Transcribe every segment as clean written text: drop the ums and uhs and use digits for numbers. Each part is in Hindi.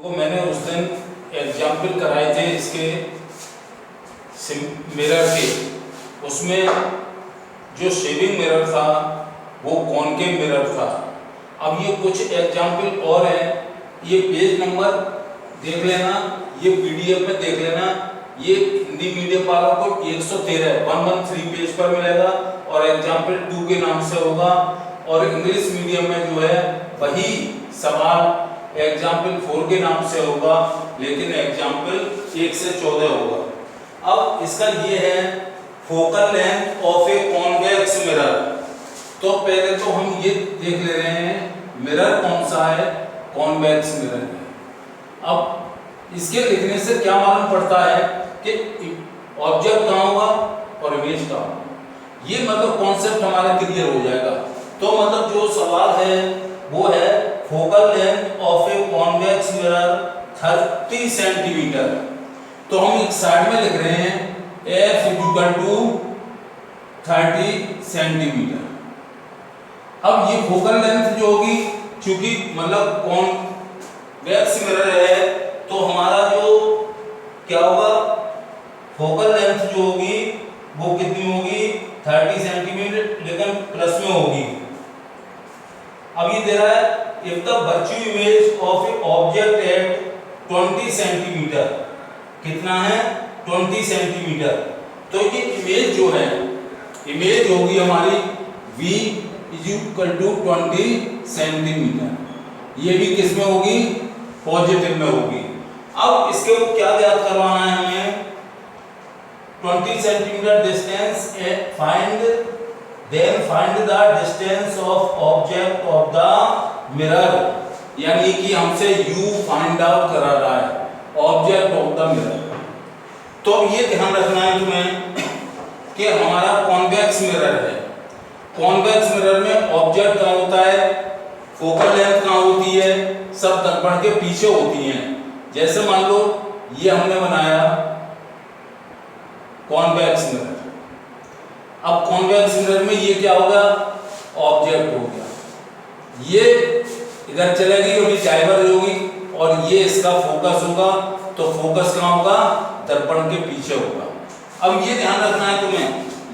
वो मैंने उस दिन एग्जाम्पल कराए थे इसके मिरर के, उसमें जो शेविंग मिरर था वो कॉनकेव मिरर था। अब ये कुछ एग्जाम्पल और है, ये पेज नंबर देख लेना, ये पीडीएफ में देख लेना। ये हिंदी मीडियम वालों को 113 113 पेज पर मिलेगा और एग्जाम्पल 2 के नाम से होगा, और इंग्लिश मीडियम में जो है वही सवाल एग्जाम्पल 4 के नाम से होगा, लेकिन एग्जाम्पल 1 से 14 होगा। अब इसका ये है focal length of a convex mirror. तो पहले तो हम ये देख ले रहे हैं मिरर कौन सा है, कॉन्वेक्स मिरर है। अब इसके लिखने से क्या मालूम पड़ता है कि ऑब्जेक्ट कहाँ होगा और इमेज कहाँ होगा। ये मतलब कॉन्सेप्ट हमारा क्लियर हो जाएगा। तो मतलब जो सवाल है वो है focal length of a convex mirror 30 centimetre. तो हम एक साइड में लिख रहे हैं f = 30 सेंटीमीटर। अब ये फोकल लेंथ जो होगी, चूंकि मतलब कॉन्वेक्स मिरर है तो हमारा जो क्या होगा, फोकल लेंथ जो होगी वो कितनी होगी 30 सेंटीमीटर, लेकिन प्लस में होगी। अब ये दे रहा है if the virtual image of a object at 20 centimetre, कितना है 20 सेंटीमीटर। तो ये इमेज जो है, इमेज होगी हमारी v = 20 सेंटीमीटर। ये भी किस में होगी, पॉजिटिव में होगी। अब इसके को क्या ज्ञात करवाना है हमें, 20 centimetre distance find the distance of object of the mirror, यानी कि हमसे u फाइंड आउट करा रहा है ऑब्जेक्ट ऑफ द मिरर। तो ये ध्यान रखना है तुम्हें कि हमारा कॉन्वेक्स मिरर है। कॉन्वेक्स मिरर में ऑब्जेक्ट कहाँ होता है, फोकल लेंथ कहाँ होती है, सब दर्पण के पीछे होती हैं। जैसे मान लो ये हमने बनाया कॉन्वेक्स मिरर। अब कॉन्वेक्स मिरर में ये क्या होगा, ऑब्जेक्ट हो गया, ये इधर चलेगी और ये डाइवर्ज होगी और ये इसका फोकस होगा। तो फोकस कहाँ होगा, दर्पण के पीछे होगा। अब ये ध्यान रखना है तुम्हें,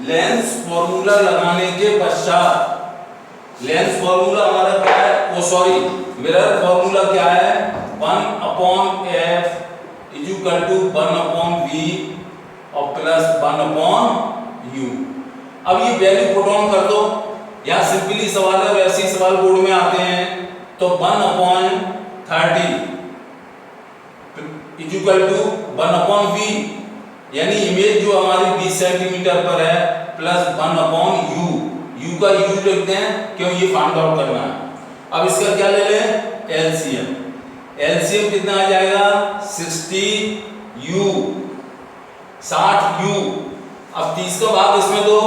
लेंस फॉर्मूला लगाने के पश्चात, लेंस फॉर्मूला हमारा क्या है, वो सॉरी मिरर फॉर्मूला क्या है, 1/f = 1/v और प्लस 1/u। अब ये वैल्यू पुट ऑन कर दो, या सिंपली सवाल है वैसे ही सवाल बोर्ड में आते हैं। तो 1/30 = 1/v, यानी इमेज जो हमारी 20 सेंटीमीटर पर है, प्लस 1/u। u का u लिखते हैं क्यों, ये फाइंड आउट करना है। अब इसका क्या ले लें, एलसीएम। एलसीएम कितना आ जाएगा, 60u। अब 30 का भाग इसमें दो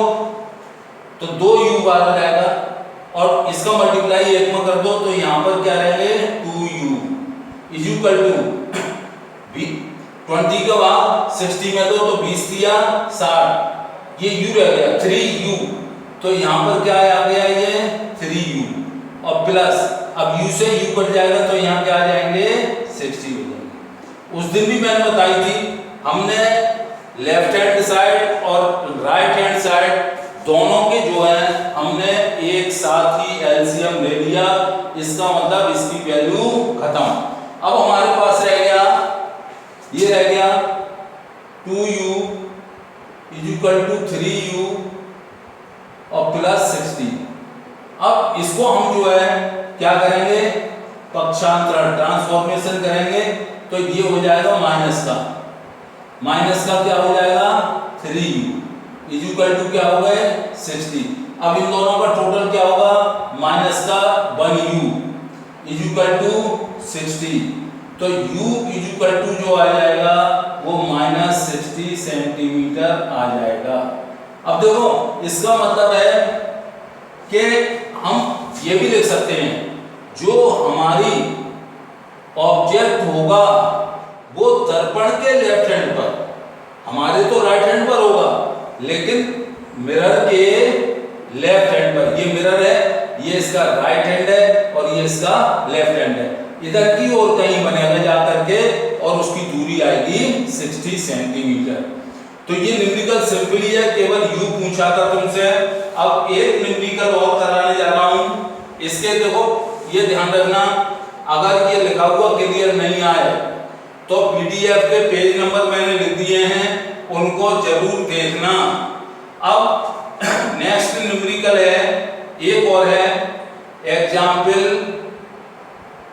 तो 2u बार आ जाएगा, और इसका मल्टीप्लाई 1 में कर दो तो यहाँ पर क्या रहेंगे 2u = 20 का भाग 60 में दो तो 20 दिया 60, ये u रह गया 3u। तो यहाँ पर क्या आ गया, ये 3u और प्लस, अब u से u कट जाएगा तो यहाँ क्या आ जाएंगे 60 हो जाएंगे। उस दिन भी मैंने बताई थी, हमने लेफ्ट हैंड साइड और राइट हैंड साइड दोनों के जो है हमने एक साथ ही एलसीएम ले लिया। इसका मतलब इसकी वैल्यू खत्म। अब हमारे पास रह गया, ये रह गया 2u = 3u और प्लस 60। अब इसको हम जो है क्या करेंगे, पक्षांतरण ट्रांसफॉर्मेशन करेंगे, तो ये हो जाएगा माइनस का क्या हो जाएगा 3u = क्या हो गए 60। अब इन दोनों का टोटल क्या होगा, माइनस का 1u = 60। तो u = जो आ जाएगा वो -60 सेंटीमीटर आ जाएगा। अब देखो इसका मतलब है कि हम ये भी लिख सकते हैं, जो हमारी ऑब्जेक्ट होगा वो दर्पण के लेफ्ट हैंड पर, हमारे तो राइट हैंड पर होगा, लेकिन मिरर के लेफ्ट हैंड पर, ये मिरर है, ये इसका राइट हैंड है और ये इसका लेफ्ट हैंड है। इधर की ओर कहीं बनेगा जाकर आएगी 60 सेंटीमीटर। तो ये न्यूमेरिकल सिंपल ही है, केवल यू पूछा था तुमसे। अब एक न्यूमेरिकल और कराने जा रहा हूं। इसके देखो ये ध्यान रखना, अगर ये लिखा हुआ क्लियर नहीं आए तो पीडीएफ के पेज नंबर मैंने लिख दिए हैं, उनको जरूर देखना। अब नेक्स्ट न्यूमेरिकल है, एक और है, एग्जाम्पल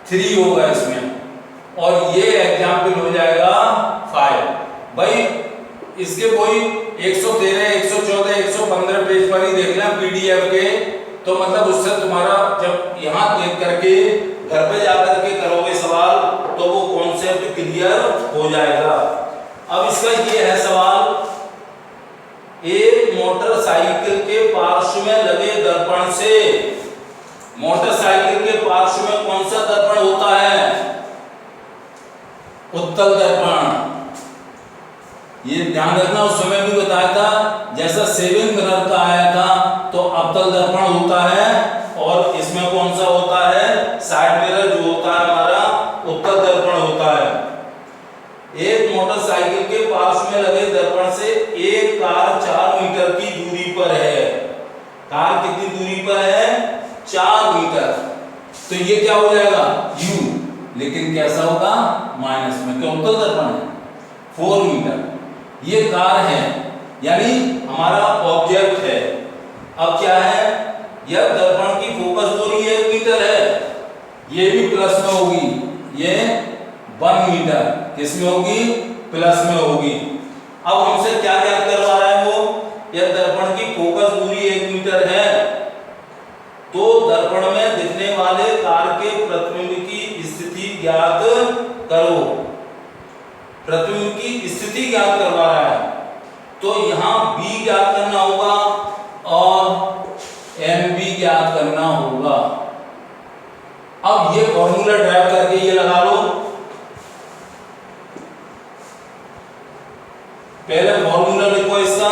3 होगा इसमें, और ये एग्जाम्पल हो जाएगा 5। भाई इसके कोई 113, 114, 115 पेज पर ही देख लें पीडीएफ के, तो मतलब उससे तुम्हारा जब यहाँ देख करके घर पे जाकर के करोगे सवाल तो वो कॉन्सेप्ट क्लियर हो जाएगा। अब इसका ये है सवाल, एक मोटरसाइकिल के पार्श्व में लगे दर्पण से, मोटरसाइकिल के पार्श्व में कौन सा दर्पण होता है? उत्तल दर्पण। ये ध्यान रखना, उस समय भी बताया था, जैसा सेविंग मिरर का आया था तो अवतल दर्पण होता है, और इसमें कौन सा होता है? साइड मिरर जो होता है हमारा उत्तल दर्पण होता है। एक मोटरसाइकिल के पार्श्व में लगे दर्पण से एक कार 4 मीटर की दूरी पर है। कार कितनी दूरी पर है? 4 मीटर। तो ये क्या हो जाएगा? u, लेकिन कैसा होगा? माइनस में, क्यों? उत्तल दर्पण है। 4 मीटर ये कार है, यानी हमारा ऑब्जेक्ट है। अब क्या है? यह दर्पण की फोकस दूरी 1 मीटर है, ये भी प्लस में होगी, ये 1 मीटर किस में होगी? प्लस में होगी। अब हमसे क्या ज्ञात करवा रहा है वो? यह दर्पण की फोकस दूरी 1 मीटर है, तो दर्पण में दिखने वाले कार के प्रतिबिंब की स्थिति ज्ञात करो। प्रतिबिंब की स्थिति ज्ञात करवा रहा है, तो यहाँ b ज्ञात करना होगा और mb ज्ञात करना होगा। अब ये फॉर्मूला ड्राइव करके ये लगा लो। पहले फॉर्मूला लिखो इसका,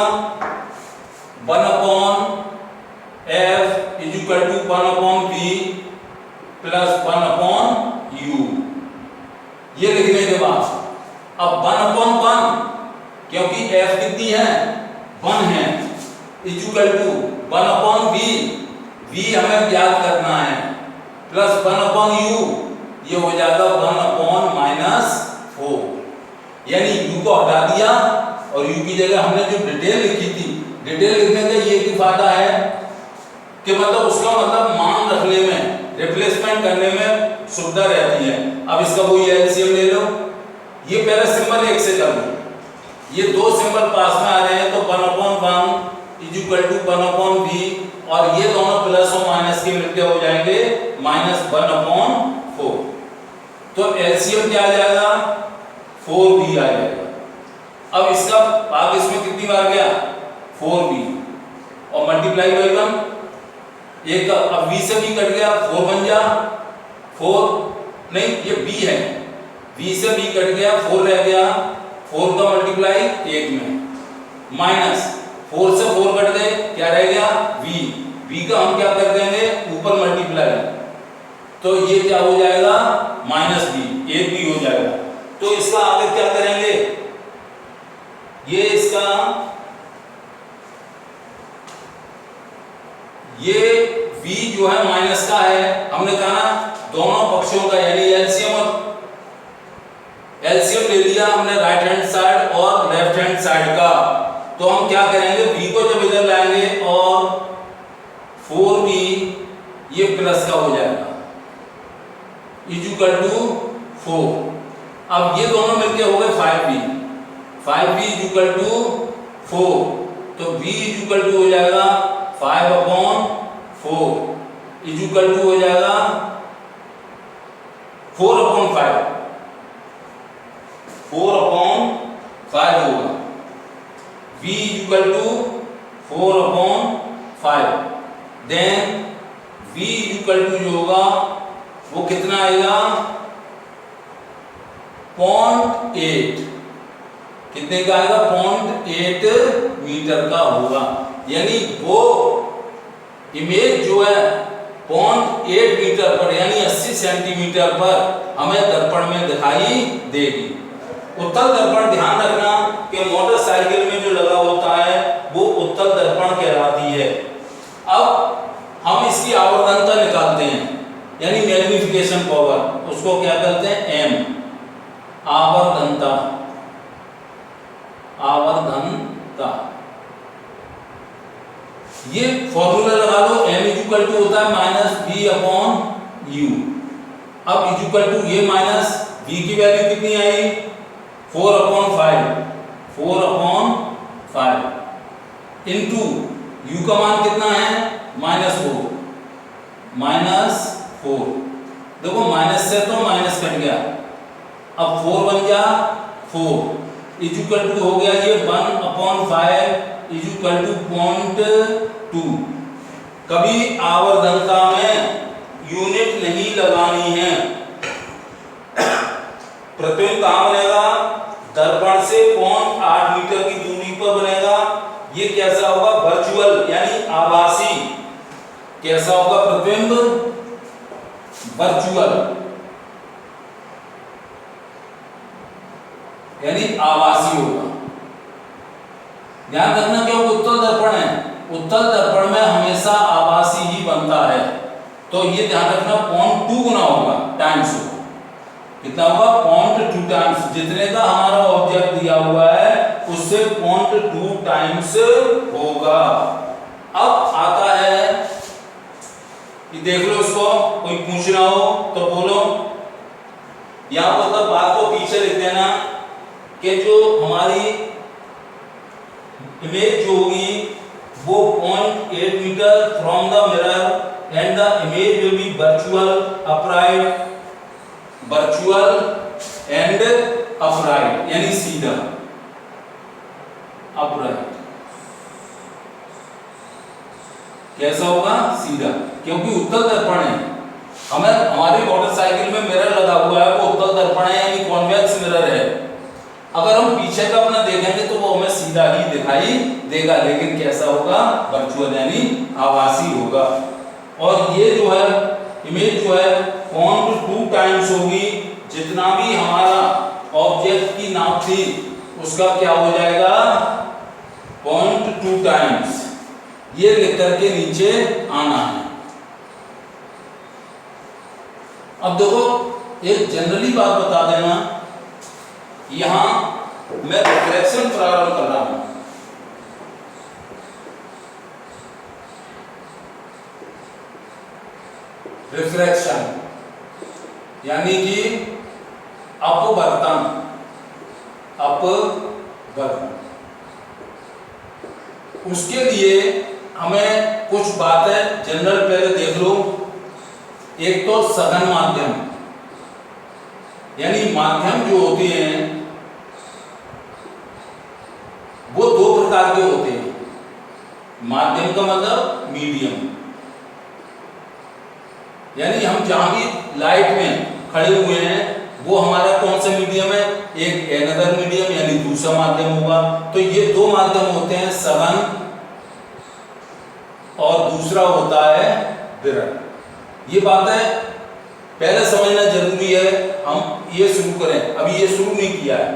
1/f is equal to 1/b plus 1/u। ये लिखने के बाद अब 1/1, क्योंकि f कितनी है? 1 है, is equal to 1/b, v हमें ज्ञात करना है, प्लस 1/u, ये हो जाएगा 1/-4। यानी u को हटा दिया और u की जगह हमने जो डिटेल लिखी थी, डिटेल लिखने का ये भी फायदा है कि मतलब उसका मतलब मान रखने में, रिप्लेसमेंट करने में सुविधा रहती है। अब इसका वही एलसीएम ले लो। ये पहले सिंबल 1 से कर लो, ये 2 सिंबल पास में आ रहे हैं, तो 1/1 इज इक्वल टू 1/b, और ये दोनों प्लस और माइनस के मिलके हो जाएंगे -1/4। तो एलसीएम क्या आ जाएगा? 4b आ जाएगा। अब इसका भाग इसमें कितनी बार गया? 4b, और मल्टीप्लाई बाई 1, एक अब b से b कट गया, 4 बन जा, 4 नहीं, ये b है, b से b कट गया, 4 रह गया, 4 का मल्टीप्लाई 1 में, माइनस 4 से 4 कट गए, क्या रह गया? b का हम क्या कर देंगे? ऊपर मल्टीप्लाई, तो ये क्या हो जाएगा? -b, 1b हो जाएगा। तो इसका आगे क्या करेंगे? ये इसका ये v जो है माइनस का है, हमने कहा ना दोनों पक्षों का, यानी एलसीएम ले लिया हमने राइट हैंड साइड और लेफ्ट हैंड साइड का। तो हम क्या करेंगे? v को जब इधर लाएंगे और 4b ये प्लस का हो जाएगा, इज इक्वल टू 4। अब ये दोनों मिलके हो गए 5b इज इक्वल टू 4, तो b इज इक्वल टू हो जाएगा 5/4 इज इक्वल टू हो जाएगा 4/5 होगा। v is equal to 4/5, then v is equal to जो होगा वो कितना आएगा? 0.8, कितने का आएगा? 0.8 मीटर का होगा। यानी वो इमेज जो है 0.8 मीटर पर, यानी 80 सेंटीमीटर पर हमें दर्पण में दिखाई देगी। उत्तल दर्पण, ध्यान रखना कि मोटरसाइकिल में जो लगा होता है वो उत्तल दर्पण कहलाती है। अब हम इसकी आवर्धनता निकालते हैं, यानी मैग्निफिकेशन पावर, उसको क्या कहते हैं? एम, आवर्धनता। आवर्धनता ये फॉर्मूला लगा लो, m इक्वल टू होता है माइनस बी अपॉन यू। अब इक्वल टू ये माइनस v की वैल्यू कितनी आई? 4/5, 4/5 इनटू u का मान कितना है? -4, -4। देखो माइनस से तो माइनस कट गया, अब 4 बन गया 4 इक्वल टू हो गया ये 1/5 इक्वल टू 0.2। कभी आवर्धनता में यूनिट नहीं लगानी है। प्रतिबिंब कहाँ बनेगा? दर्पण से 0.8 मीटर की दूरी पर बनेगा। ये कैसा होगा? वर्चुअल यानी आभासी। कैसा होगा प्रतिबिंब? वर्चुअल यानी आभासी होगा। ध्यान रखना क्योंकि उत्तल दर्पण है, उत्तल दर्पण में हमेशा आभासी ही बनता है। तो ये ध्यान रखना 0.2 गुना होगा, टाइम्स होगा। कितना होगा? 0.2 टाइम्स। जितने का हमारा ऑब्जेक्ट दिया हुआ है उससे 0.2 टाइम्स होगा। अब आता है कि देख लो इसको, कोई पूछना हो तो बोलो। यहां पर तब बात को पीछे लिख देना कि जो हमारी इमेज जो होगी वो 0.8 meter from the mirror and the image will be virtual upright, virtual and upright यानी सीधा, अपराइट। कैसा होगा? सीधा, क्योंकि उत्तल दर्पण है। हमें हमारी मोटरसाइकिल में मिरर लगा हुआ है, वो उत्तल दर्पण है यानी कॉन्वेक्स मिरर है। अगर हम पीछे का अपना देखेंगे तो वो हमें सीधा ही दिखाई देगा, लेकिन कैसा होगा? वर्चुअल यानी आभासी होगा। और ये जो है इमेज जो है 0.2 टाइम्स होगी। जितना भी हमारा ऑब्जेक्ट की नाप थी उसका क्या हो जाएगा? 0.2 टाइम्स। ये लिख करके नीचे आना है। अब देखो एक जनरली बात बता देना, यहां मैं रिफ्रैक्शन प्रारंभ कर रहा हूं। रिफ्रैक्शन यानी कि अपवर्तन, अपवर्तन। उसके लिए हमें कुछ बातें जनरल पहले देख लो। एक तो सघन माध्यम यानी माध्यम जो होते हैं वो दो प्रकार के होते हैं। माध्यम का मतलब मीडियम, यानी हम जहां भी लाइट में खड़े हुए हैं वो हमारा कौन सा मीडियम है? एक एनदर मीडियम यानी दूसरा माध्यम होगा। तो ये दो माध्यम होते हैं, सघन और दूसरा होता है विरल। ये बातें पहले समझना जरूरी है। हम ये शुरू करें, अभी ये शुरू नहीं किया है।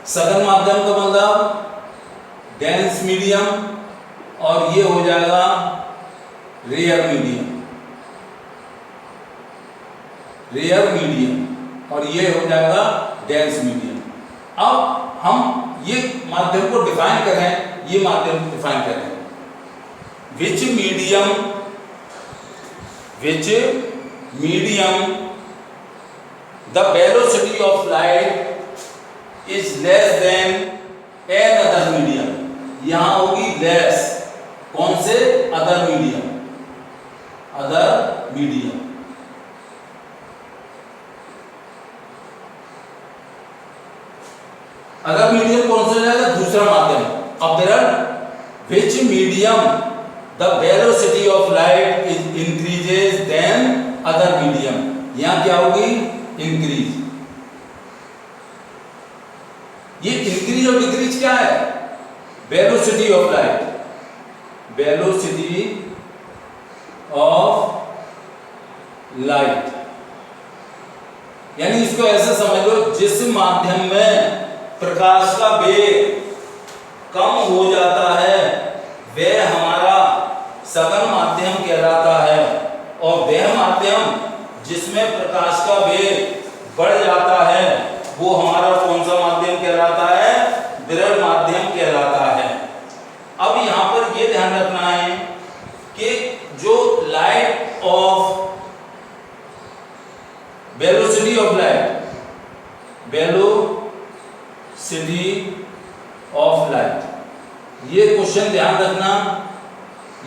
सघन माध्यम का मतलब डेंस मीडियम और ये हो जाएगा रेयर मीडियम, रेयर मीडियम और ये हो जाएगा डेंस मीडियम। अब हम ये माध्यम को डिफाइन करें, ये माध्यम को डिफाइन करें। Which medium the velocity of light is less than another medium। यहां होगी less, कौन से? other medium, other medium। Other medium कौन सा जाएगा? दूसरा माध्यम। अब विरल, which medium the velocity of light is increases than other medium। यहां क्या होगी? इंक्रीज। ये इंक्रीज और डिक्रीज क्या है? Velocity of light, velocity of light यानी इसको ऐसे समझ लो, जिस माध्यम में प्रकाश का वेग कम हो जाता है वह हमारा सघन माध्यम कहलाता है, और वह माध्यम जिसमें प्रकाश का वेग बढ़ जाता है वो हमारा कौन सा माध्यम कहलाता है? विरल माध्यम कहलाता है। अब यहाँ पर ये ध्यान रखना है कि जो light of velocity of light, velocity of light, ये क्वेश्चन ध्यान रखना,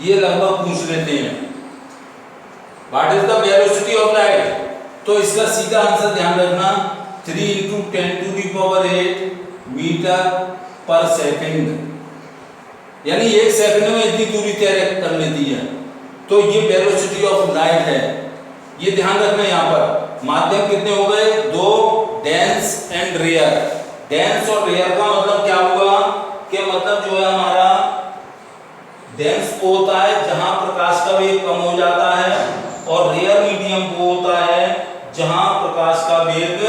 ये लगभग पूछ लेते हैं। What is the velocity of light? तो इसका सीधा आंसर ध्यान रखना 3 × 10⁸ मीटर पर सेकंड, यानी एक सेकंड में इतनी दूरी तय कर लेती है। तो ये वेलोसिटी ऑफ लाइट है, ये ध्यान रखना। यहाँ पर माध्यम कितने हो गए? दो, डेंस एंड रेयर। डेंस और रेयर का मतलब क्या हुआ कि मतलब जो है हमारा डेंस वो होता है जहां प्रकाश का वेग कम हो जाता है, और रेयर मीडियम वो होता है जहां प्रकाश का वेग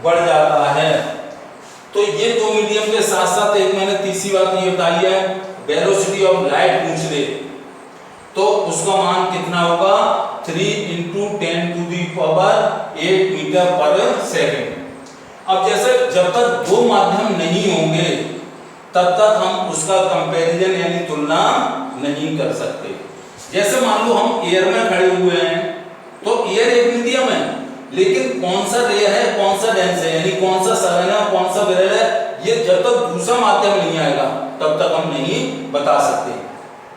बढ़ जाता है। तो ये दो मीडियम के साथ साथ एक मैंने तीसरी बात ये बताई है, वेलोसिटी ऑफ लाइट पूछ ले तो उसका मान कितना होगा? 3 × 10⁸ मीटर पर सेकंड। अब जैसे जब तक दो माध्यम नहीं होंगे तब तक हम उसका कंपैरिजन यानी तुलना नहीं कर सकते। जैसे मान लो हम एयर में खड़े हुए हैं तो एयर एक मीडियम है, लेकिन कौन सा रेयर है कौन सा डेंस है, यानी कौन सा सघन है कौन सा विरल है, ये जब तक दूसरा माध्यम नहीं आएगा तब तक हम नहीं बता सकते।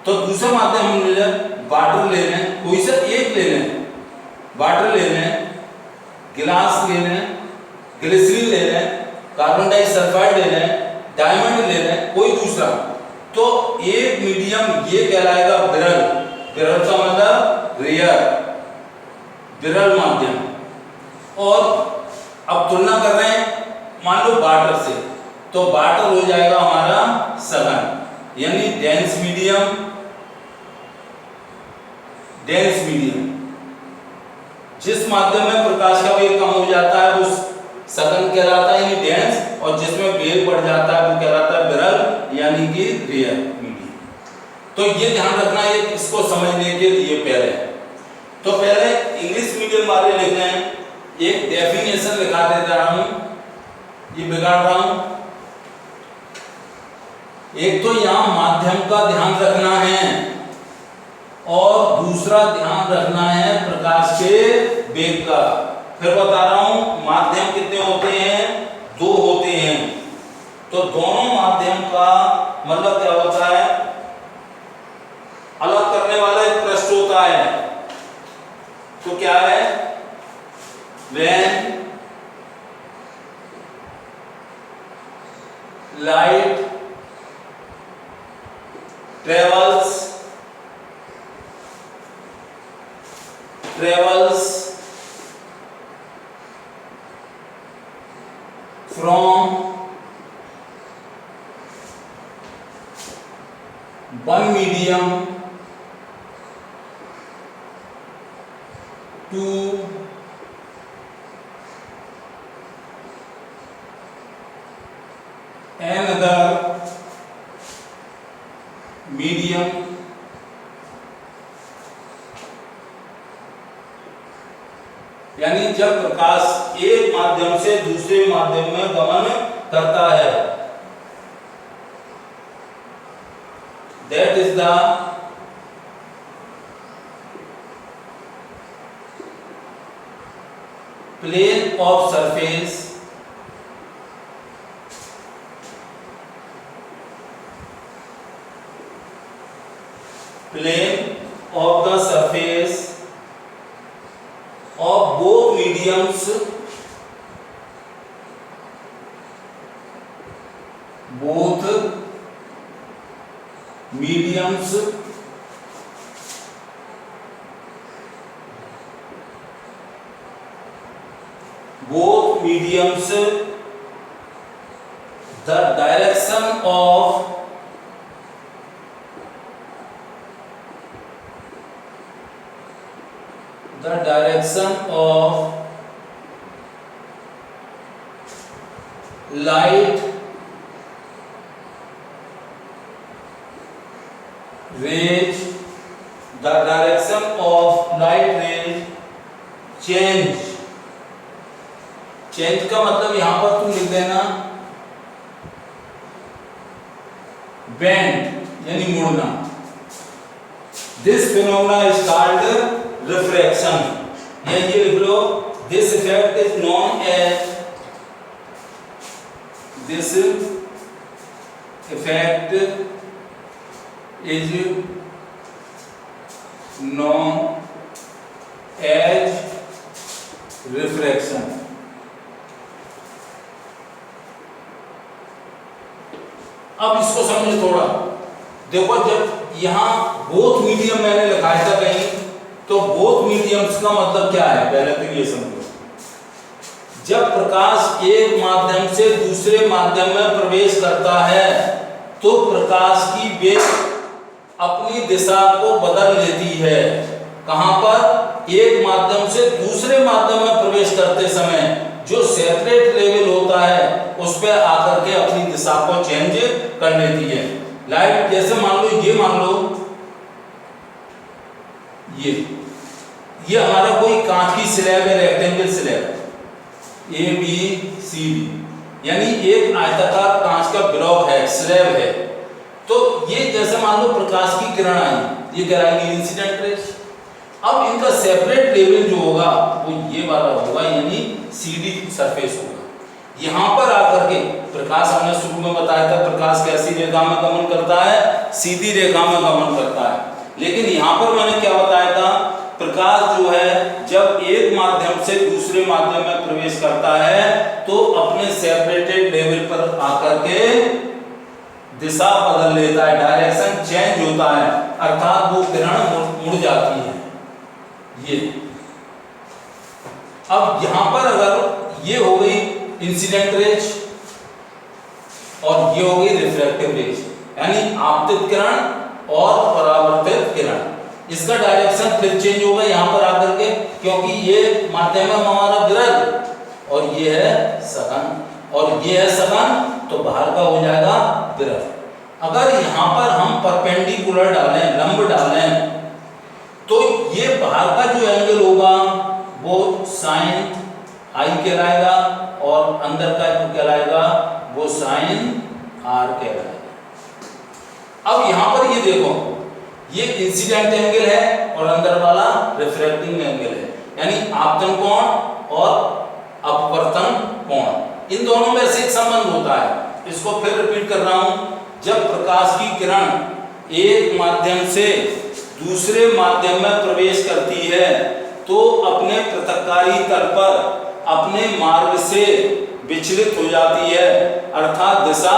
तो दूसरा माध्यम हम ले लें, वाटर ले लें, कोई सा एक ले लें, वाटर ले लें, गिलास ले लें, ग्लिसरीन ले लें, कार्बन डाइसल्फाइड ले लें, डायमंड ले लें, कोई दूसरा, तो एक मीडियम ये कहलाएगा विरल। विरल का मतलब रेयर, विरल माध्यम। और अब तुलना कर रहे हैं मान लो वाटर से, तो वाटर हो जाएगा हमारा सघन, यानी डेंस मीडियम। डेंस मीडियम जिस माध्यम में प्रकाश का वेग कम हो जाता है वो सघन कहलाता है यानी डेंस, और जिसमें वेग बढ़ जाता है वो कहलाता है विरल यानी कि रेयर मीडियम। तो ये ध्यान रखना है इसको समझने के लिए। पहले तो पहले इंग्लिश मीडियम वाले लिख रहे हैं, एक डेफिनेशन लिखा दे रहा हूं, ये बिगाड़ रहा हूं। एक तो यहां माध्यम का ध्यान रखना है और दूसरा ध्यान रखना है प्रकाश के वेग का। फिर बता रहा हूं माध्यम कितने होते हैं? दो होते हैं। तो दोनों माध्यम का मतलब क्या होता है? अलग करने वाला एक पृष्ठ होता है। तो क्या है? When light travels from one medium to another medium, यानी जब प्रकाश एक माध्यम से दूसरे माध्यम में गमन करता है, that is the plane of surface of the surface of both mediums, both mediums the direction of light rays, the direction of light rays change. Change का मतलब यहां पर तुम लिख देना बेंड यानी मुड़ना. This phenomena is called refraction. ये लिख लो, this effect is known as, this effect is known as refraction. अब इसको समझो थोड़ा. देखो, जब यहां बोथ मीडियम मैंने लिखाया था कहीं, तो बोथ मीडियम्स का मतलब क्या है पहले तो ये समझो. जब प्रकाश एक माध्यम से दूसरे माध्यम में प्रवेश करता है तो प्रकाश की वेग अपनी दिशा को बदल लेती है. कहां पर? एक माध्यम से दूसरे माध्यम में प्रवेश करते समय जो सेपरेट लेवल होता है उस पे आकर के अपनी दिशा को चेंज कर लेती है. लाइट जैसे मान लो, ये मान लो ये हमारा कोई कांच की स्लैब है, rectangle slab A B C D, यानी एक आयताकार कांच का ब्लॉक है, स्लैब है. तो ये जैसे मान लो प्रकाश की किरण आई, ये कहलाएगी इंसिडेंट रेज. अब इनका सेपरेट लेवल जो होगा वो ये वाला होगा, यानी सीडी सरफेस होगा. यहां पर आकर के प्रकाश, हमने शुरू में बताया था प्रकाश कैसी रेखा में गमन करता है, सीधी रेखा में गमन करता है. लेकिन यहां पर मैंने क्या बताया था, प्रकाश जो है जब एक माध्यम से दूसरे माध्यम में प्रवेश करता है तो अपने सेपरेटेड लेवल पर आकर के दिशा बदल लेता है, डायरेक्शन चेंज होता है, अर्थात वो किरण मुड़ जाती है. ये अब यहां पर अगर ये हो गई इंसिडेंट रेज और ये हो गई रिफ्रैक्टिव रेज, यानी आपतित किरण और परावर्तित किरण. इसका डायरेक्शन फिर चेंज होगा यहां पर आकर के, क्योंकि ये माध्यम है हमारा विरल और ये है सघन, और ये है सघन तो बाहर का हो जाएगा विरल. अगर यहां पर हम परपेंडिकुलर डालें, लंब डालें, तो ये बाहर का जो एंगल होगा वो साइन आई कहलाएगा और अंदर का जो कहलाएगा वो साइन आर कहलाएगा. अब यहां पर ये देखो, ये इंसिडेंट एंगल है और अंदर वाला रिफ्रैक्टिंग एंगल है, यानी आपतन कोण और अपवर्तन कोण, इन दोनों में से एक संबंध होता है. इसको फिर रिपीट कर रहा हूं. जब प्रकाश की किरण एक माध्यम से दूसरे माध्यम में प्रवेश करती है तो अपने पृथक्कारी तल पर अपने मार्ग से विचलित हो जाती है, अर्थात दिशा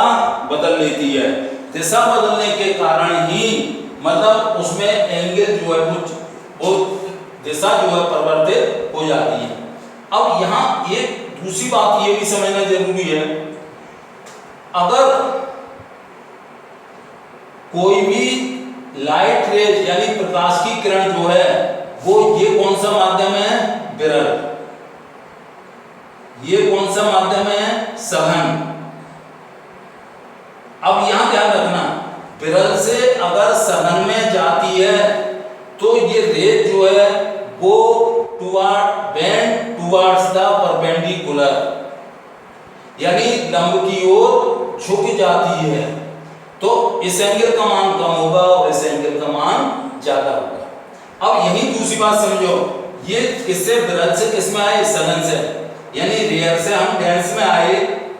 बदल लेती है. दिशा बदलने के कारण ही मतलब उसमें एंगल जो है वो दिशा जो है परिवर्तित हो जाती है. अब यहाँ एक दूसरी बात ये भी समझना जरूरी है, अगर कोई भी लाइट रेज यानी प्रकाश की किरण जो है वो, ये कौन सा माध्यम है? विरल. ये कौन सा माध्यम है? सघन. अब यहां ध्यान रखना, विरल से अगर सघन में जाती है तो ये रेज जो है वो बेंड टुवर्ड्स द परपेंडिकुलर, यानी लंब की ओर झुक जाती है. तो इस एंगल का मान कम होगा और इस एंगल का मान ज्यादा होगा. अब यही दूसरी बात समझो, ये किससे, विरल से किस में आए? सघन से, यानी रेयर से हम डेंस में आए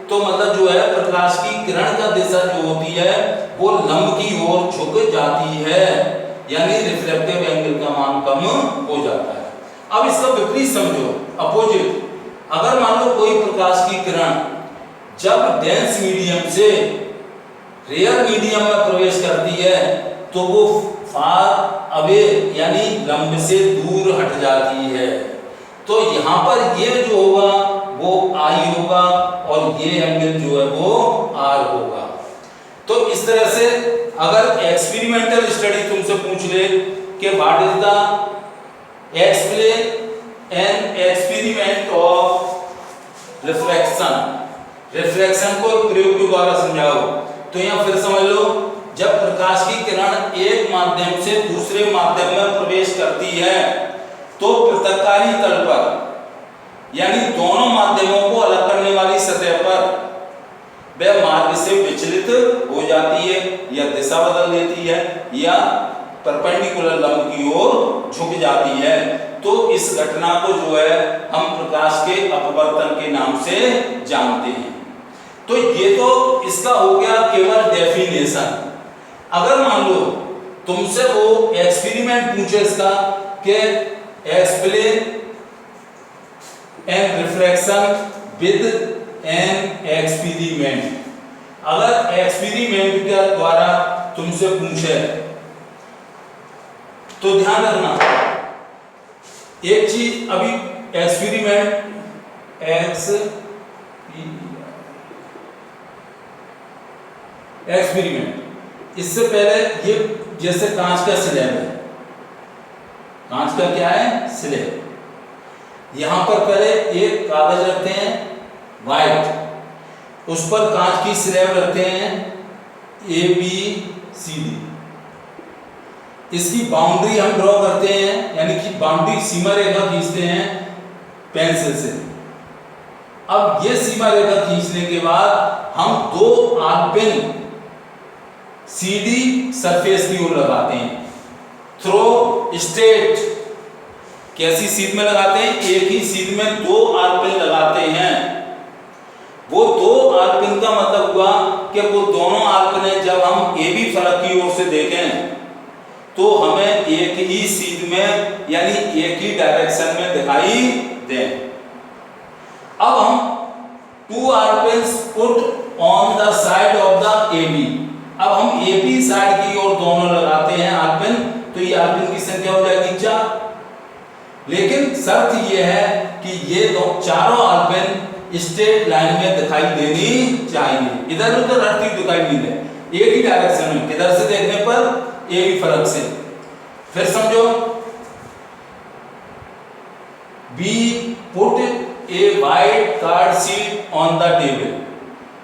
तो मतलब जो है प्रकाश की किरण का दिशा जो होती है वो लंब की ओर झुक जाती है, यानी रिफ्लेक्टिव एंगल का मान कम हो जाता है. अब इसका विपरीत समझो, अपोजिट. अगर मान लो कोई प्रकाश की किरण जब डेंस मीडियम से रेयर मीडियम में प्रवेश करती है तो वो फार अवे यानी लंब से दूर हट जाती है. तो यहाँ पर ये जो होगा वो आई होगा और ये एंगल जो है वो आर होगा. तो इस तरह से अगर एक्सपेरिमेंटल स्टडी तुमसे पूछ ले कि what is the explain an experiment of refraction, refraction को प्रयोग के द्वारा समझाओ, तो यहाँ फिर समझ लो जब प्रकाश की किरण एक माध्यम से दूसरे माध्यम में प्रवेश करती है तो पृथक्कारी तल पर यानी दोनों माध्यमों को अलग करने वाली सतह पर वह मार्ग से विचलित हो जाती है या दिशा बदल देती है या परपेंडिकुलर लंब की ओर झुक जाती है। तो इस घटना को जो है हम प्रकाश के अपवर्तन के नाम से जानते हैं। तो ये तो इसका हो गया केवल डेफिनेशन। अगर मान लो तुमसे वो एक्सपेरिमेंट पूछे इसका कि explain an refraction with an experiment, अगर एक्सपेरिमेंट के द्वारा तुमसे पूछे तो ध्यान रखना एक चीज, अभी एक्सपेरिमेंट एक्सपेरिमेंट इससे पहले ये जैसे कांच का स्लैब है, कांच का क्या है स्लैब, यहां पर पहले एक कागज रखते हैं वाइट, उस पर कांच की स्लैब रखते हैं ABCD, इसकी बाउंड्री हम ड्रॉ करते हैं यानी कि बाउंड्री सीमा रेखा खींचते हैं पेंसिल से। अब ये सीमा रेखा खींचने के बाद हम दो आर्पिन CD सरफेस की ओर लगाते हैं थ्रो स्ट्रेट। कैसी सीध में लगाते हैं? एक ही सीध में दो आर्पिन लगाते हैं। वो दो आर्पिन का मतलब हुआ कि वो दोनों आर्पिन जब हम AB फलक की ओर से देखें तो हमें एक ही सीध में यानी एक ही डायरेक्शन में दिखाई दे। अब हम two alpins put on the side of the AB, अब हम AB साइड की ओर दोनों लगाते हैं आर्पिन, तो ये आर्पिन की संख्या हो जाएगी 4। लेकिन शर्त ये है कि ये दो चारों आर्पिन स्ट्रेट लाइन में दिखाई देनी चाहिए, इधर उधर हटती दिखाई नहीं दे, एक ही डायरेक्शन में, किधर से देखने पर AB फलक से। फिर समझो We put a white card sheet on the table,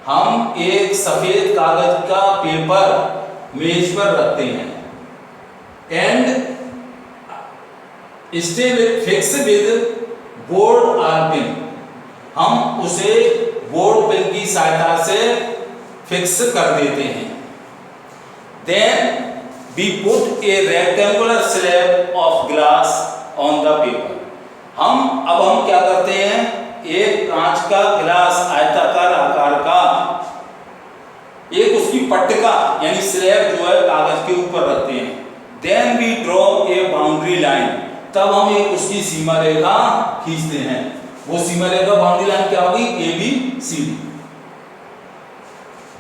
हम एक सफेद कागज का पेपर मेज पर रखते हैं and stay fix with board आर्पिन, हम उसे बोर्ड पिन की सहायता से फिक्स कर देते हैं। Then we put a rectangular slab of glass on the paper, अब हम क्या करते हैं, एक कांच का गिलास आयताकार आकार का एक उसकी पट्टिका यानी स्लैब जो है कागज के ऊपर रखते हैं। Then we draw a boundary line, तब हम एक उसकी सीमा रेखा खींचते हैं। वो सीमा रेखा बाउंड्री लाइन क्या होगी? ABCD।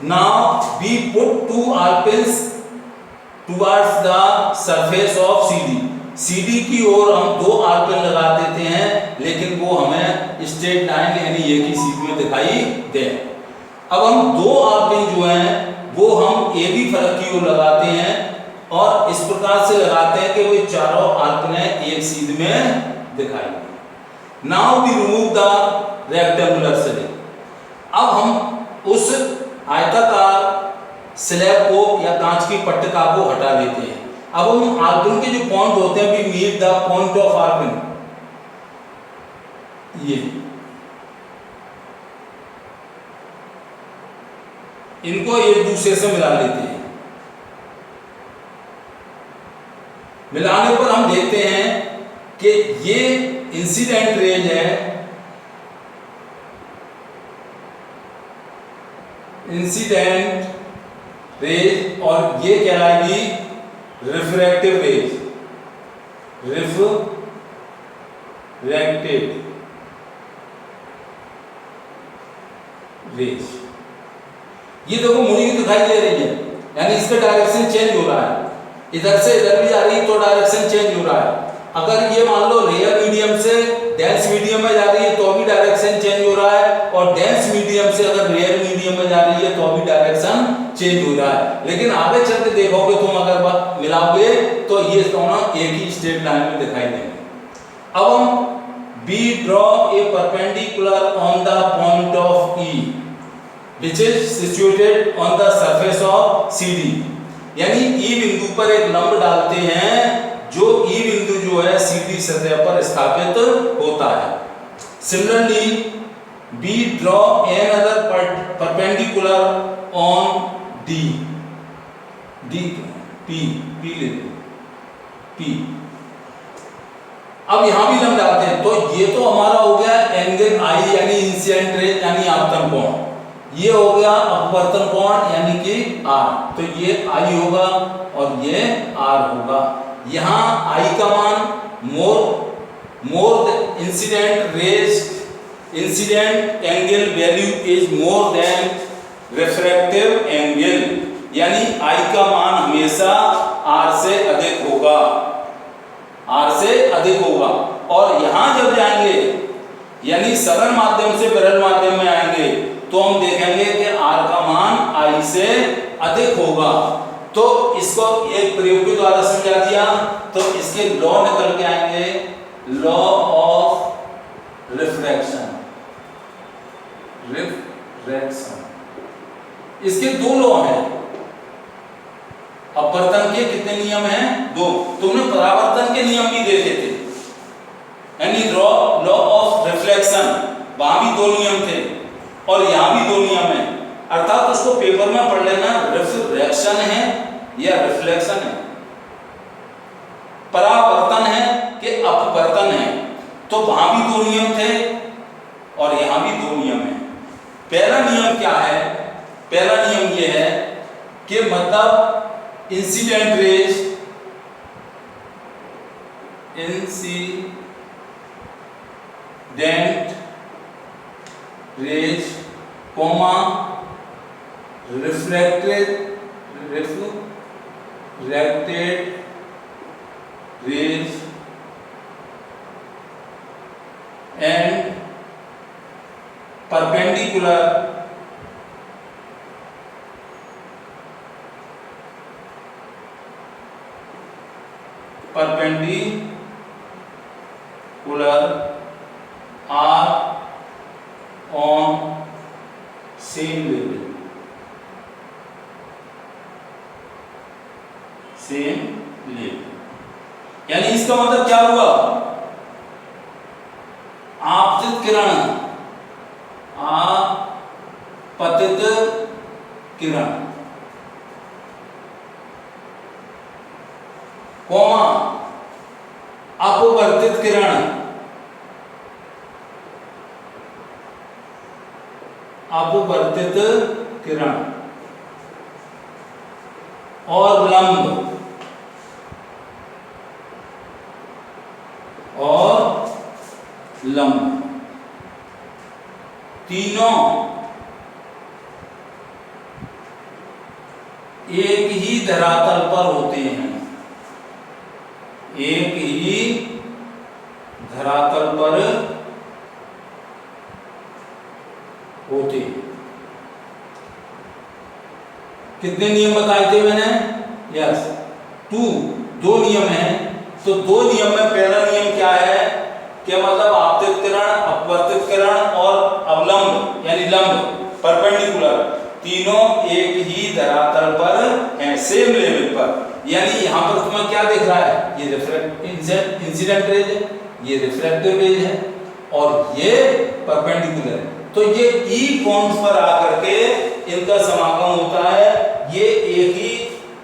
Now we put two arpins towards the surface of CD की ओर हम दो आर्पिन लगा देते हैं, लेकिन वो हमें स्ट्रेट लाइन यानी एक ही सीध में दिखाई दे। अब हम दो आर्पिन जो हैं वो हम AB फलक की ओर लगाते हैं और इस प्रकार से लगाते हैं कि वो चारों आर्पिन एक सीध में दिखाई दे। Now we remove the rectangular slab, अब हम उस आयताकार स्लैब को या कांच की पट्टिका को हटा देते हैं। अब हम आर्पिन के जो पॉइंट होते हैं, we meet the point of alpin, ये इनको एक दूसरे से मिला लेते हैं। मिलाने पर हम देखते हैं कि ये इंसिडेंट रेज है, इंसिडेंट रेज, और ये कहलाएगी रिफ्रैक्टिव रेज, रिफ्रैक्टिव रेज। ये देखो मुड़ी दिखाई दे रही है, यानी इसका डायरेक्शन चेंज हो रहा है, इधर से इधर भी जा रही है तो डायरेक्शन चेंज हो रहा है। अगर ये मान लो रेयर मीडियम से डेंस मीडियम में जा रही है तो भी डायरेक्शन चेंज हो रहा है, और डेंस मीडियम से अगर रेयर मीडियम में जा रही है तो भी डायरेक्शन चेंज हो रहा है। लेकिन आगे चल के देखोगे तुम, अगर मिलाओगे तो ये दोनों एक ही स्ट्रेट लाइन में दिखाई देंगे। अब हम we draw a perpendicular on the point of E which is situated on the surface of CD, यानी ई बिंदु पर एक लंब डालते हैं, जो ई बिंदु जो है सीधी सतह पर स्थापित होता है। Similarly B draw an other perpendicular on D, D P, P ले पी। अब यहां भी लंब डालते हैं, तो ये तो हमारा हो गया एंगल आई यानी इंसिडेंट रेज यानी आपतन कोण, ये हो गया अपवर्तन कोण यानी कि आर, तो ये आई होगा और ये आर होगा। यहां आई का मान more incident rays, incident angle value is more than refractive angle, यानी आई का मान हमेशा आर से अधिक होगा, आर से अधिक होगा। और यहां जब जाएंगे यानी सरल माध्यम से विरल माध्यम में आएंगे तो हम देखेंगे कि आर का मान आई से अधिक होगा। तो इसको एक प्रयोग के द्वारा समझा दिया, तो इसके लॉ निकल के आएंगे, लॉ ऑफ रिफ्रैक्शन, रिफ्रैक्शन। इसके दो लॉ हैं, अपवर्तन के कितने नियम हैं? दो। तुमने परावर्तन के नियम भी देखे थे, यानी लॉ ऑफ रिफ्लेक्शन, वहां भी दो नियम थे और यहां भी दो नियम हैं, अर्थात उसको पेपर में पढ़ लेना, रिफ्रैक्शन है या रिफ्लेक्शन है, परावर्तन है कि अपवर्तन है। तो वहां भी दो नियम थे और यहां भी दो नियम है। पहला नियम क्या है? पहला नियम यह है कि मतलब incident rays, incident rays comma refracted rays and perpendicular are on same level, same level। यानी इसका मतलब क्या हुआ? आपतित किरण, आपतित किरण कोमा अपवर्तित किरण, अपवर्तित किरण और लंब, तीनों एक ही धरातल पर होते हैं, एक ही धरातल पर होते हैं। कितने नियम बताए थे मैंने? यस, दो नियम हैं। तो दो नियम में पहला नियम क्या है कि मतलब आपतित किरण, अपवर्तित किरण और अवलंब यानी लंब, परपेंडिकुलर, तीनों एक ही धरातल पर हैं, सेम लेवल पर। यानी यहां पर तुम्हें क्या दिख रहा है? ये इंसिडेंट रेज है, ये रिफ्रैक्टिव रेज है और ये परपेंडिकुलर है। तो ये ई पॉइंट्स पर आकर के इनका समागम होता है, ये एक ही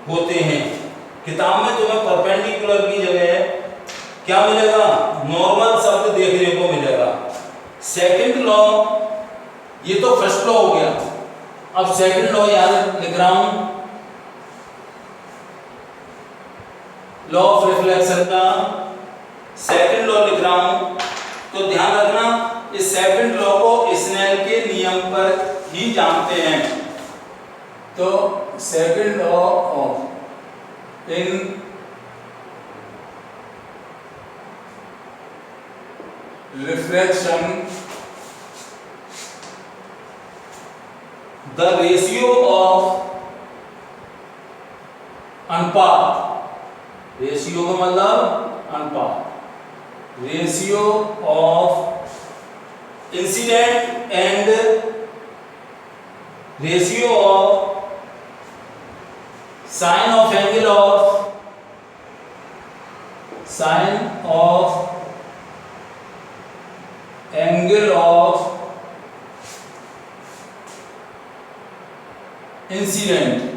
होते हैं। किताब में तुम्हें परपेंडिकुलर की जगह क्या मिलेगा? नॉर्मल शब्द देखने को मिलेगा। सेकंड लॉ, ये तो फर्स्ट लॉ हो गया, अब सेकंड लॉ याद लिख रहा हूं, लॉ ऑफ रिफ्लेक्शन का सेकंड लॉ लिख रहा हूं। तो ध्यान रखना, इस सेकंड लॉ को स्नेल के नियम पर ही जानते हैं। तो second law of in refraction, the ratio of अनुपात, रेशियो का मतलब अनुपात, ratio of incident and ratio of sine of angle of incident,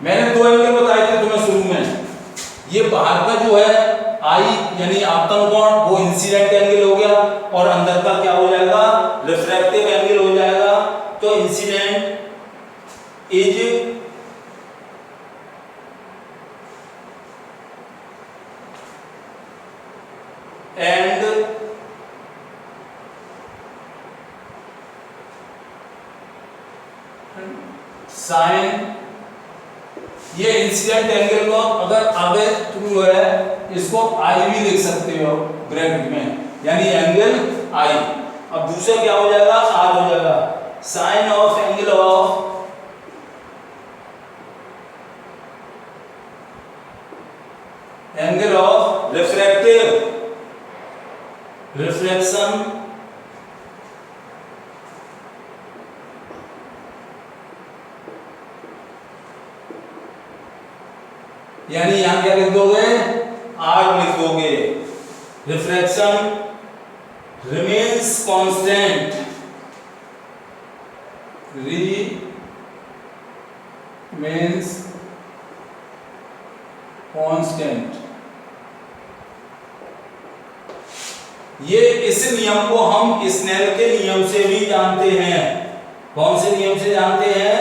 मैंने दो एंगल बताए थे तुम्हें शुरू में। ये बाहर का जो है आई यानी आपतन कोण वो इंसिडेंट एंगल हो गया, और अंदर का क्या हो जाएगा, रिफ्रैक्टिव एंगल हो जाएगा। तो इंसिडेंट इज एंड साइन, ये इंसिडेंट एंगल को अगर आगे तुम जो है इसको आई भी लिख सकते हो ब्रैकेट में, यानी एंगल आई। अब दूसरा क्या हो जाएगा, आर हो जाएगा। Sine of angle of reflection यानी यहां क्या लिख दोगे, आर लिख दोगे। Refraction remains constant, remains constant. ये इस नियम को हम स्नेल के नियम से भी जानते हैं। कौन से नियम से जानते हैं,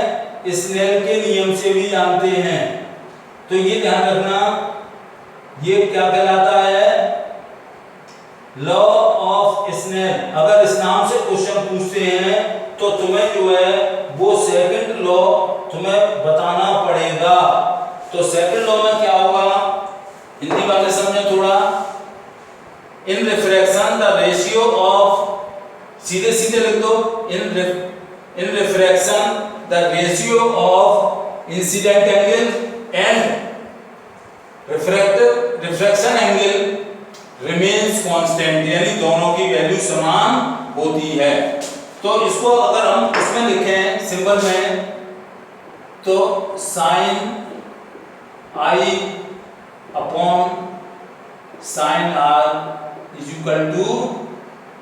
स्नेल के नियम से भी जानते हैं। तो ये ध्यान रखना, ये क्या कहलाता है, लॉ ऑफ स्नेल। अगर इस नाम से क्वेश्चन पूछते हैं तो तुम्हें जो है वो सेकंड लॉ तुम्हें बताना पड़ेगा। तो सेकंड लॉ में क्या होगा, हिंदी बातें समझो थोड़ा। In refraction the ratio of, सीधे सीधे लिख दो, in refraction the ratio of incident angle and refraction angle remains constant, यानी दोनों की वैल्यू समान होती है। तो इसको अगर हम इसमें लिखें सिंबल में, तो sine I upon sine R is equal to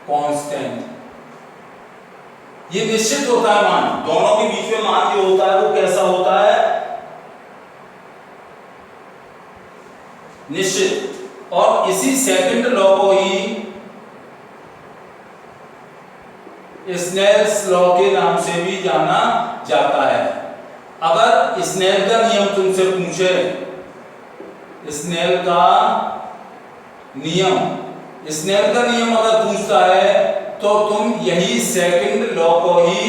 constant. ये निश्चित होता है मान, दोनों के बीच में मान जो होता है वो कैसा होता है, निश्चित। और इसी सेकंड लॉ को ही स्नेल्स लॉ के नाम से भी जाना जाता है। अगर स्नेल का नियम तुमसे पूछे, स्नेल का नियम अगर पूछता है तो तुम यही सेकंड लॉ को ही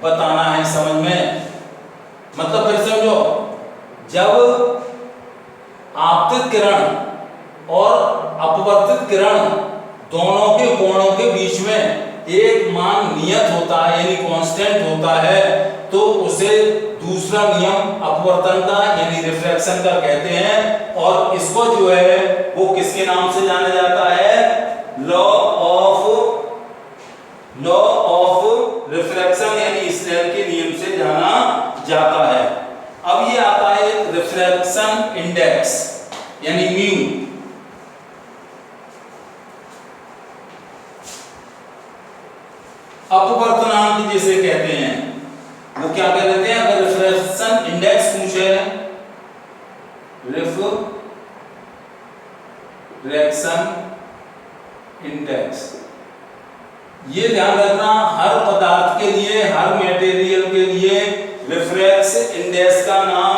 बताना है, समझ में। मतलब फिर समझो, जब आपतित किरण और अपवर्तित किरण दोनों के कोणों के बीच में एक मान नियत होता है यानी कांस्टेंट होता है, तो उसे दूसरा नियम अपवर्तन का यानी रिफ्रैक्शन का कहते हैं। और इसको जो है वो किसके नाम से जाना जाता है, लॉ ऑफ रिफ्रैक्शन यानी स्नेल के नियम से जाना जाता है। अब ये आता है रिफ्रैक्शन इंडेक्स यानी म्यू। अपवर्तनांक जिसे कहते हैं, वो क्या कह देते हैं, अगर रिफ्रैक्शन इंडेक्स पूछे, रिफ्रैक्शन इंडेक्स, ये ध्यान रखना हर पदार्थ के लिए, हर मटेरियल के लिए रिफ्रैक्शन इंडेक्स का नाम,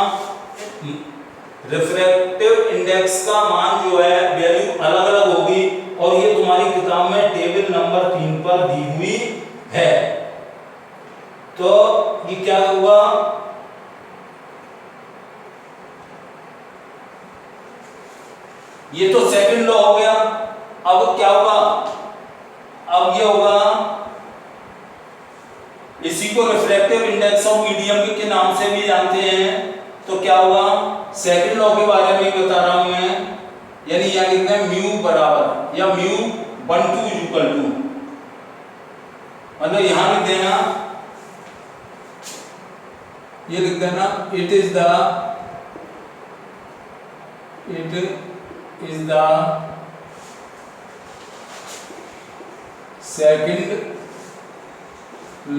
रिफ्रैक्टिव इंडेक्स का मान जो है वैल्यू अलग अलग होगी, और ये तुम्हारी किताब में टेबल नंबर 3 पर दी हुई है। तो ये क्या हुआ, ये तो सेकंड लॉ हो गया। अब क्या होगा, अब ये होगा, इसी को रिफ्रैक्टिव इंडेक्स ऑफ मीडियम के नाम से भी जानते हैं। तो क्या होगा, सेकंड लॉ के बारे में बता रहा हूं मैं, यानी यहां लिखना है म्यू बराबर या म्यू 1 2 इक्वल टू, मतलब यहां लिख देना, ये लिख देना, it is the second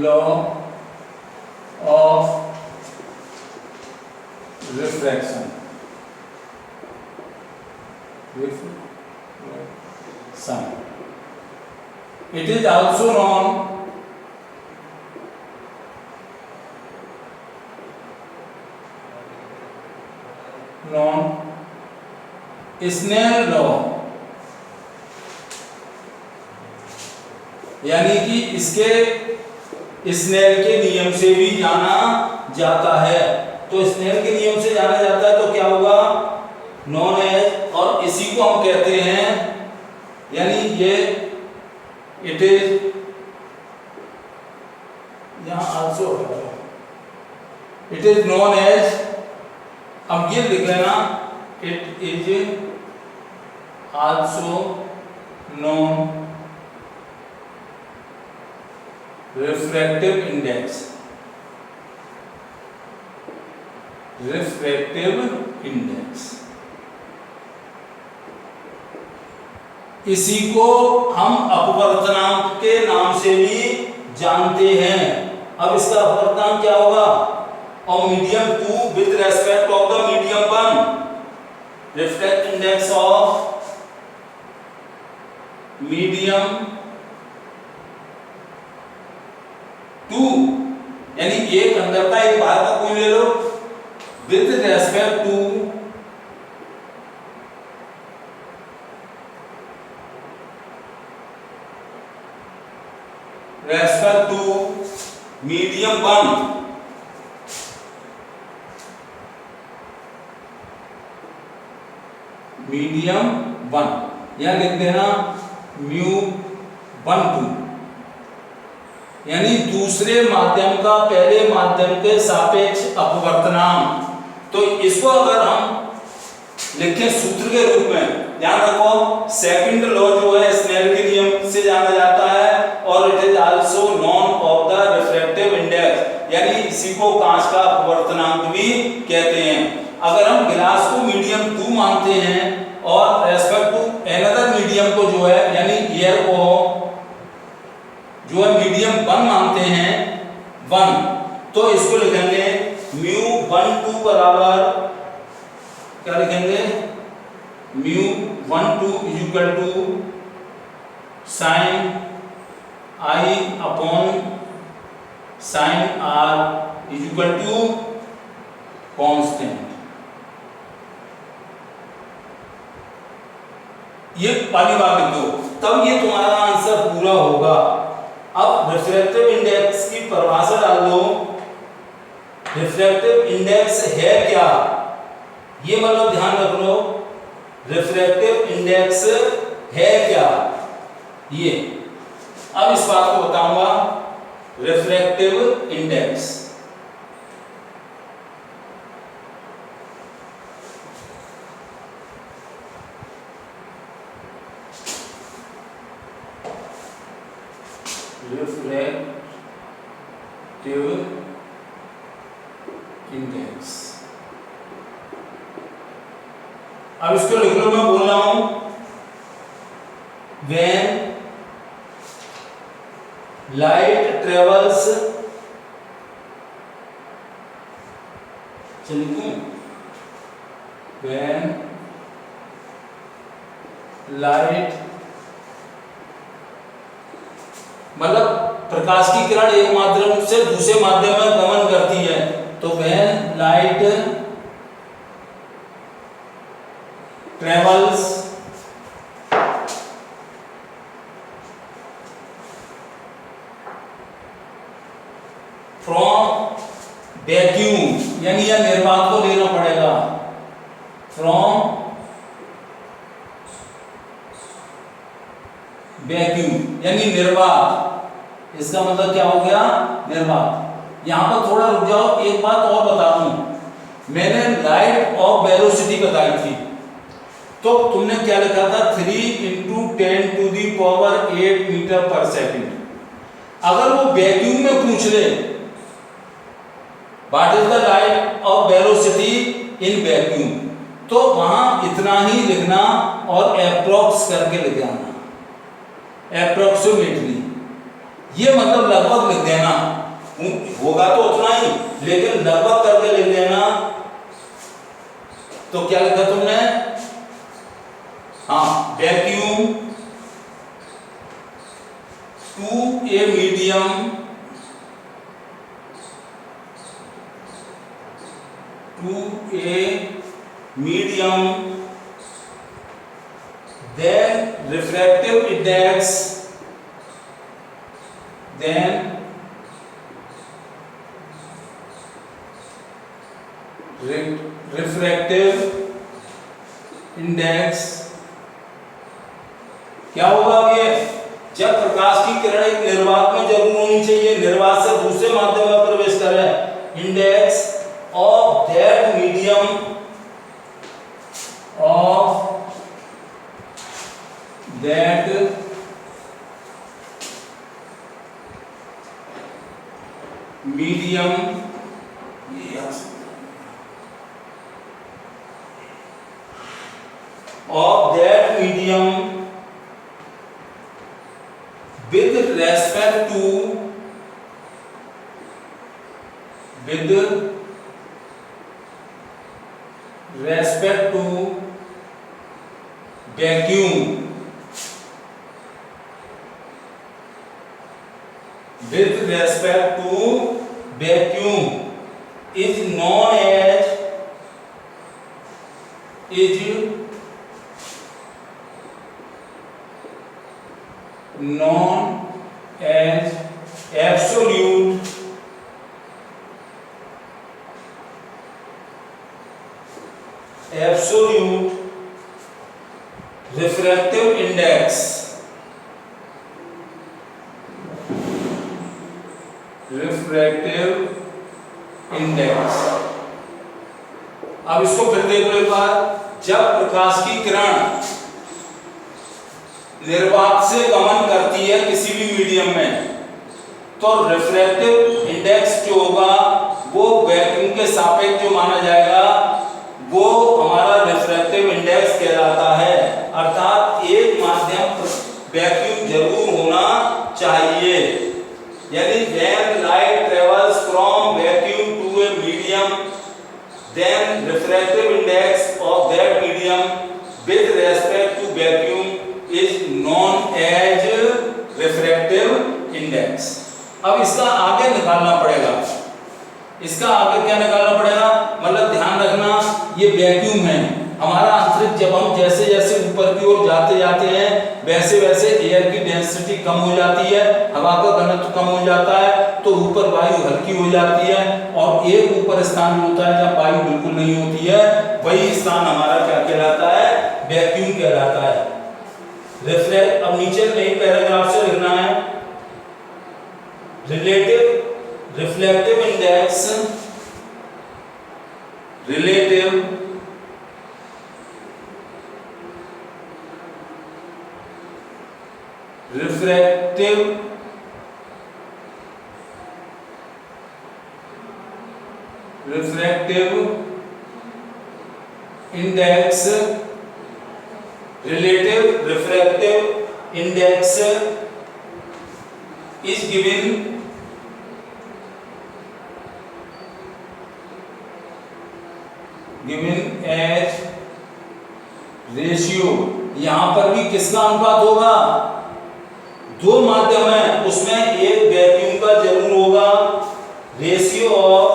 law of refraction. It is also known Snell law, यानी कि इसके स्नेल के नियम से भी जाना जाता है। तो स्नेल के नियम से जाना जाता है तो क्या होगा, नॉन एज, और इसी को हम कहते हैं, यानी ये इट इज, यहां also it is known as, अब ये लिख लेना, it is also known refractive index, refractive index. इसी को हम अपवर्तनांक के नाम से भी जानते हैं। अब इसका अपवर्तनांक क्या होगा, और medium 2 with respect of the medium 1, refractive index of medium 2, यानी एक अंदर का एक बाहर का कोई ले लो, with respect to medium 1, medium 1, यहां लिख देना μ12, यानी दूसरे माध्यम का पहले माध्यम के सापेक्ष अपवर्तनांक। तो इसको अगर हम लिखें सूत्र के रूप में, ध्यान रखो, सेकंड लॉ जो है स्नेल के नियम से जाना जाता है, और it is also none of the refractive index, यानी इसी को कांच का अपवर्तनांक भी कहते हैं। अगर हम गिलास को मीडियम 2 मानते हैं और रेस्पेक्ट टू अनदर मीडियम को जो है, यानी एयर को जो है मीडियम 1 मानते हैं 1, तो इसको लिखेंगे μ12 बराबर क्या लिखेंगे, μ12 is equal to sine I upon sine R is equal to constant. ये पहली बात लिख दो, तब ये तुम्हारा आंसर पूरा होगा। अब रिफ्रैक्टिव इंडेक्स की परिभाषा डाल दो, रिफ्रैक्टिव इंडेक्स है क्या, ये मतलब ध्यान रख लो, रिफ्रैक्टिव इंडेक्स है क्या ये। अब इस बात को बताऊंगा, रिफ्रैक्टिव इंडेक्स इंडेक्स। अब इसको लिख लो, मैं बोल रहा हूं, when light travels, चलिए, when light मतलब प्रकाश की किरण एक माध्यम से दूसरे माध्यम में गमन करती है, तो when light travels from vacuum, यानी यह निर्वात को लेना पड़ेगा, from वैक्यूम यानी निर्वात, इसका मतलब क्या हो गया, निर्वात। यहां पर थोड़ा रुक जाओ, एक बात और बता दूं, मैंने लाइट ऑफ वेलोसिटी बताई थी, तो तुमने क्या लिखा था, 3 × 10⁸ मीटर पर सेकंड। अगर वो वैक्यूम में पूछ ले what is the light of velocity in vacuum, तो वहां इतना ही लिखना और एप्रोक्स करके लिख देना, एप्रोक्सीमेटली, ये मतलब लगभग लिख देना, होगा तो उतना ही लेकिन लगभग करके लिख देना। तो क्या लिखा तुमने, हाँ, vacuum to a medium, to a medium, then refractive index, then refractive index क्या होगा ये, जब प्रकाश की किरण एक निर्वात में जरूर होनी चाहिए, निर्वात से दूसरे माध्यम में प्रवेश कर रहा है, index of that medium, of that medium, of that medium with respect to, with respect to vacuum, with respect to vacuum is known as, is known as absolute refractive index, refractive index। अब इसको फिर देख लो एक बार, जब प्रकाश की किरण निर्वात से गमन करती है किसी भी मीडियम में, तो रिफ्रैक्टिव इंडेक्स जो होगा वो वैक्यूम के सापेक्ष जो माना जाएगा वो हमारा रिफ्रैक्टिव इंडेक्स कहलाता है। अर्थात एक माध्यम वैक्यूम जरूर होना चाहिए, यानी when light travels from vacuum to a medium, then refractive index of that medium with respect to vacuum is known as refractive index। अब इसका आगे निकालना पड़ेगा, इसका आगे क्या निकालना पड़ेगा, मतलब ध्यान रखना ये वैक्यूम है हमारा अंतरिक्ष, जब हम जैसे जैसे ऊपर की ओर जाते जाते हैं वैसे वैसे एयर की डेंसिटी कम हो जाती है, हवा का घनत्व कम हो जाता है, तो ऊपर वायु हल्की हो जाती है, और एक ऊपर स्थान होता है जब वायु बिल्कुल नहीं होती है, वही स्थान हमारा क्या कहलाता है, वैक्यूम कहलाता है। रिफ्लेक्ट, अब नीचे नई पैराग्राफ से लिखना है, relative reflective index, relative refractive index, relative refractive index is given as ratio. यहां पर भी किसका अनुपात होगा, दो माध्यम है उसमें एक वैक्यूम का जरूर होगा, ratio of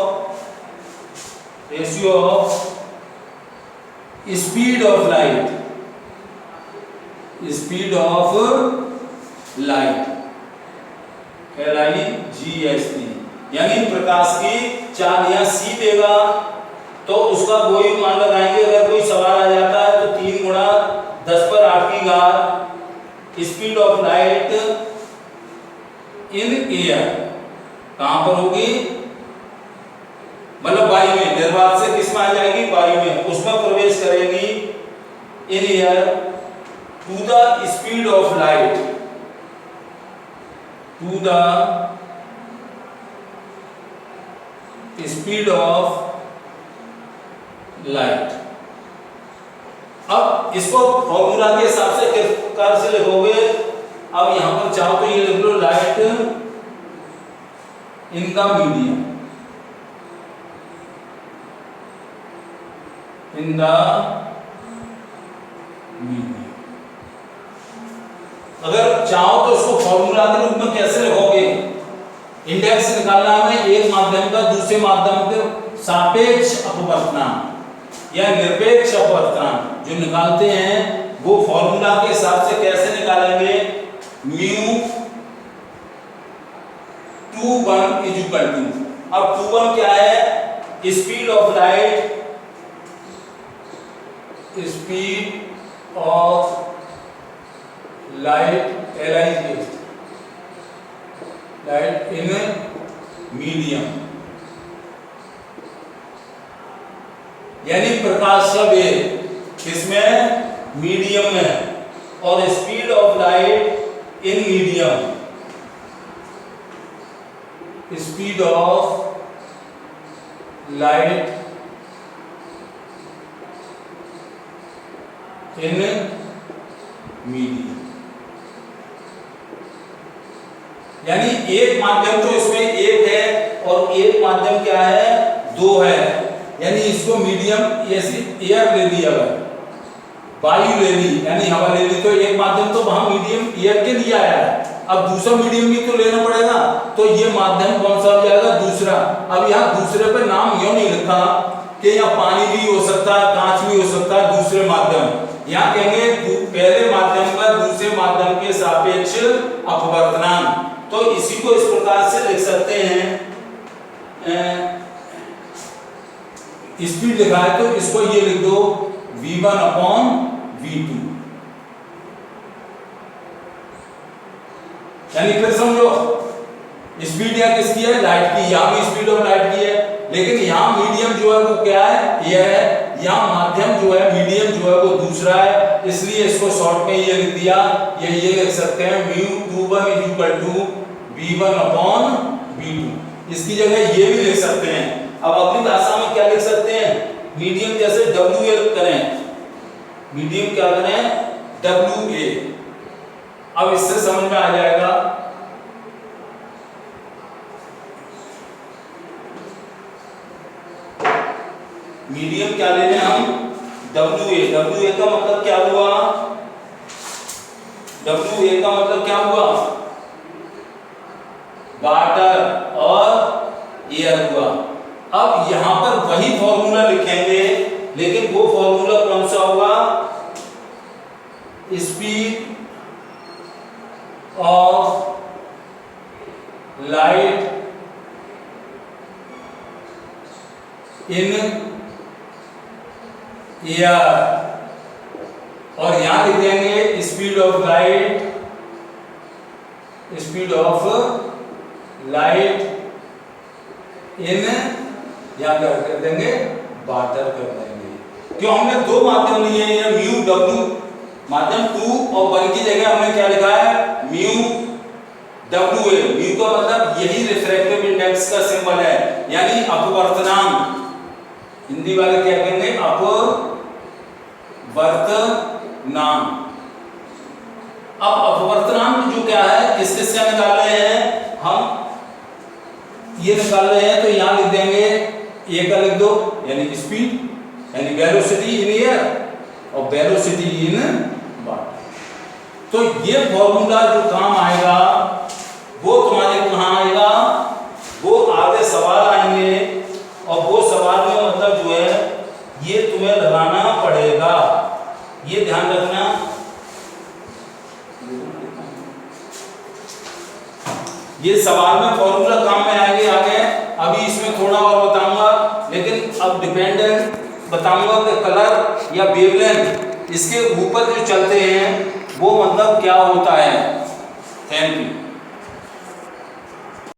speed of light, speed of light LIGHT, यानी प्रकाश की चाल या C देगा तो उसका कोई मान लगाएंगे, अगर कोई सवाल आ जाता है तो 3 गुणा 10 पर 8 की घात speed of light in air कहां पर होगी, मतलब वायु में, निर्वात से किस में आ जाएगी, वायु में, उसमें प्रवेश करेगी in air to the speed of light, to the speed of light. अब इसको फॉर्मूला के हिसाब से किस प्रकार से लिखोगे? अब यहां पर चाहो तो ये लिख लो light in the medium, in the medium. अगर चाहो तो इसको फॉर्मूला के रूप में कैसे लिखोगे? इंडेक्स निकालना है एक माध्यम का दूसरे माध्यम के सापेक्ष अपवर्तनांक या निरपेक्ष अपवर्तनांक जो निकालते हैं वो फॉर्मूला के हिसाब से कैसे निकालेंगे? म्यू 2 1 इज इक्वल टू, अब 2 1 क्या है? Speed of light, speed of light LIT, light in medium, यानी प्रकाश का वेग किसमें? मीडियम में, और speed of light in medium, speed of light in medium. यानी एक माध्यम तो इसमें एक है और एक माध्यम क्या है? 2 है, यानी इसको मीडियम एयर ले ली, अगर वायु ले ली यानी हवा ले ली तो एक माध्यम तो वहां मीडियम एयर के लिए आया है। अब दूसरा मीडियम भी तो लेना पड़ेगा, तो ये माध्यम कौन सा हो जाएगा? दूसरा। अब यहाँ दूसरे पे नाम क्यों नहीं लिखा कि यहाँ पानी भी हो सकता है, कांच भी हो सकता है, दूसरे माध्यम। यहाँ कहेंगे पहले माध्यम का दूसरे माध्यम के सापेक्ष अपवर्तनांक। तो इसी को इस प्रकार से लिख सकते हैं, स्पीड लिखा है तो इसको ये लिख दो V1/V2, यानी फिर समझो स्पीड यहाँ किसकी है? लाइट की। यहाँ भी स्पीड ऑफ लाइट की है, लेकिन यहाँ मीडियम जो है वो क्या है? यह है। यहाँ माध्यम जो है मीडियम जो है वो दूसरा है, इसलिए इसको शॉर्ट में ये लिख दिया। ये लिख सकते हैं mu 2 1 is equal to V1/V2। इसकी जगह ये भी लिख सकते हैं। अब अपनी भाषा में क्या लिख सकते हैं? मीडियम जैसे WA करें, मीडियम क्या करें? WA। अब इससे समझ में आ जाएगा मीडियम क्या ले रहे हैं हम? WA। WA का मतलब क्या हुआ? WA का मतलब क्या हुआ? वाटर और एयर हुआ। अब यहां पर वही फॉर्मूला लिखेंगे, लेकिन वो फॉर्मूला कौन सा होगा? Speed of light in air, और यहां लिख देंगे speed of light, speed of light in, यहां क्या कर देंगे? वाटर कर देंगे। क्यों? हमने 2 माध्यम लिए हैं, म्यू W माध्यम 2 और 1 की जगह हमने क्या लिखा है? Mu WA। म्यू का मतलब यही रिफ्रैक्टिव इंडेक्स का सिंबल है, यानी अपवर्तनांक। हिंदी वाले क्या कहेंगे? अपवर्तनांक। अब अपवर्तनांक जो क्या है, किस किस से निकाल रहे हैं हम? ये निकाल रहे हैं तो यहां लिख देंगे, ए का लिख दो यानी स्पीड, यानी वेलोसिटी इन एयर और वेलोसिटी इन वाटर। तो ये फॉर्मूला जो काम आएगा वो तुम्हारे कहाँ आएगा? वो आगे सवाल आएंगे, और वो सवाल में मतलब जो है ये तुम्हें लगाना पड़ेगा, ये ध्यान रखना। ये सवाल में फॉर्मूला काम में आएंगे आगे। अभी इसमें थोड़ा और बताऊंगा, लेकिन अब डिपेंडेंट बताऊंगा कि कलर या वेवलेंथ इसके ऊपर जो चलते हैं वो मतलब क्या होता है। Thank you.